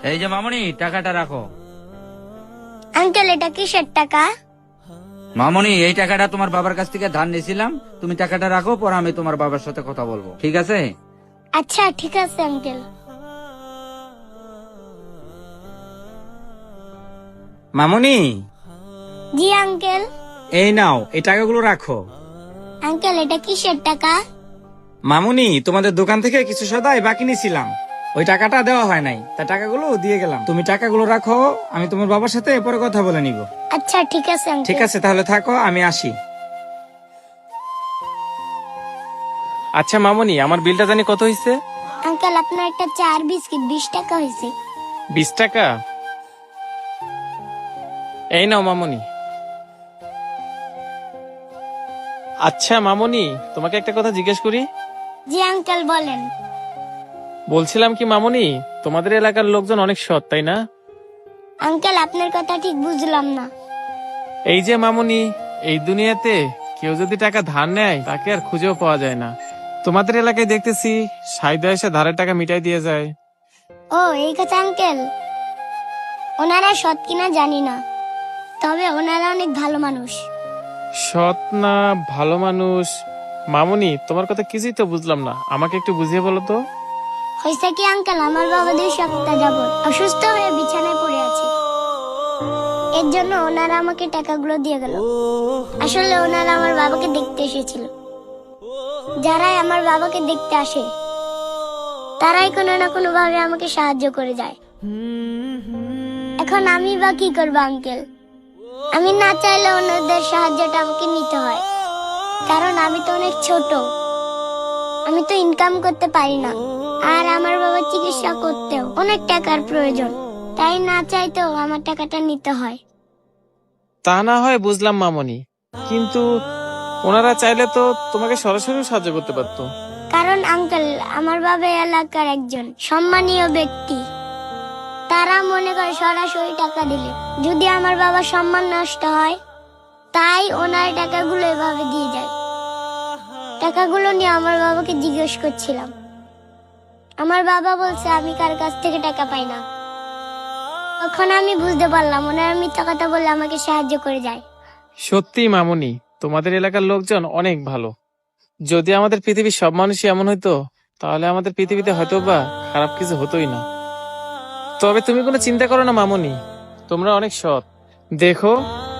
এই যে মামনি, টাকাটা রাখো। আঙ্কেল এটা কিসের টাকা? মামনি, এই টাকাটা তোমার বাবার কাছ থেকে ধার নিয়েছিলাম, তুমি টাকাটা রাখো, পরে আমি তোমার বাবার সাথে কথা বলবো, ঠিক আছে? আচ্ছা ঠিক আছে আঙ্কেল। মামুনি, জি আঙ্কেল। এই নাও, এই টাকাগুলো রাখো। আঙ্কেল এটা কিসের টাকা? মামুনি, তোমাদের দোকান থেকে কিছু সদাই বাকি নিয়েছিলাম, ওই টাকাটা দেওয়া হয় নাই, তা টাকাগুলো দিয়ে গেলাম। তুমি টাকাগুলো রাখো, আমি তোমার বাবার সাথে পরে কথা বলে নিব। আচ্ছা ঠিক আছে আঙ্কেল। ঠিক আছে, তাহলে থাকো, আমি আসি। আচ্ছা মামুনি, আমার বিলটা জানি কত হয়েছে? আঙ্কেল আপনার একটা চা আর বিস্কিট 20 টাকা হয়েছে। 20 টাকা? এই নাও মামুনি। আচ্ছা মামুনি, তোমাকে একটা কথা জিজ্ঞেস করি। জি আঙ্কেল বলেন। বলছিলাম কি মামুনি, তোমাদের এলাকার লোকজন অনেক সৎ, তাই না? আঙ্কেল আপনার কথা ঠিক বুঝলাম না। এই যে মামুনি, এই দুনিয়াতে কেউ যদি টাকা ধার নেয় তাকে আর খুঁজেও পাওয়া যায় না। তোমাদের এলাকায় দেখতেছি সাইদা এসে ধারের টাকা মিটাই দিয়ে যায়। ও এই কথা আঙ্কেল, ওনারা সৎ কিনা জানি না, তবে ওনারা অনেক ভালো মানুষ। সৎ না ভালো মানুষ? মামুনি, তোমার কথা কিছুই তো বুঝলাম না, আমাকে একটু বুঝিয়ে বলো তো। হয়েছে কি আঙ্কেল, আমার বাবা 2 সপ্তাহ যাবত অসুস্থ হয়ে বিছানায় পড়ে আছে। এর জন্য ওনারা আমাকে টাকাগুলো দিয়ে গেল। আসলে ওনারা আমার বাবাকে দেখতে এসেছিল। যারাই আমার বাবাকে দেখতে আসে তারাই কোনো না কোনো ভাবে আমাকে সাহায্য করে যায়। এখন আমি বা কি করবো আঙ্কেল? আমি না চাইলে ওনাদের সাহায্যটা আমাকে নিতে হয়, কারণ আমি তো অনেক ছোট, আমি তো ইনকাম করতে পারি না। আর আমার বাবার চিকিৎসা করতেও অনেক টাকার প্রয়োজন, তাই না চাইতেও আমার টাকাটা নিতে হয়। তা না হয় বুঝলাম মামুনি, কিন্তু ওনারা চাইলে তো তোমাকে সরাসরি সাহায্য করতে পারতো। কারণ আঙ্কেল আমার বাবা এলাকার একজন সম্মানীয় ব্যক্তি, তারা মনে করে সরাসরি টাকা দিলে যদি আমার বাবার সম্মান নষ্ট হয়, তাই ওনার টাকাগুলো এভাবে দিয়ে যায়। টাকাগুলো নিয়ে আমার বাবাকে জিজ্ঞেস করছিলাম, আমার বাবা বলছে আমি কার কাছ থেকে টাকা পাই না। তখন আমি বুঝতে পারলাম ওনারা মিথ্যা কথা বলে আমাকে সাহায্য করে যায়। সত্যি মামুনি, তোমাদের এলাকার লোকজন অনেক ভালো। যদি আমাদের পৃথিবীর সব মানুষই এমন হইতো, তাহলে আমাদের পৃথিবীতে হয়তো বা খারাপ কিছু হতোই না। তবে তুমি কোনো চিন্তা করো না মামুনি, তোমরা অনেক সৎ। দেখো,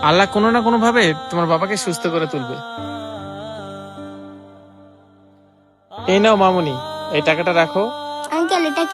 আল্লাহ কোনো না কোনো ভাবে তোমার বাবাকে সুস্থ করে তুলবে। এই নাও মামুনি, এই টাকাটা রাখো। আঙ্কেল এটা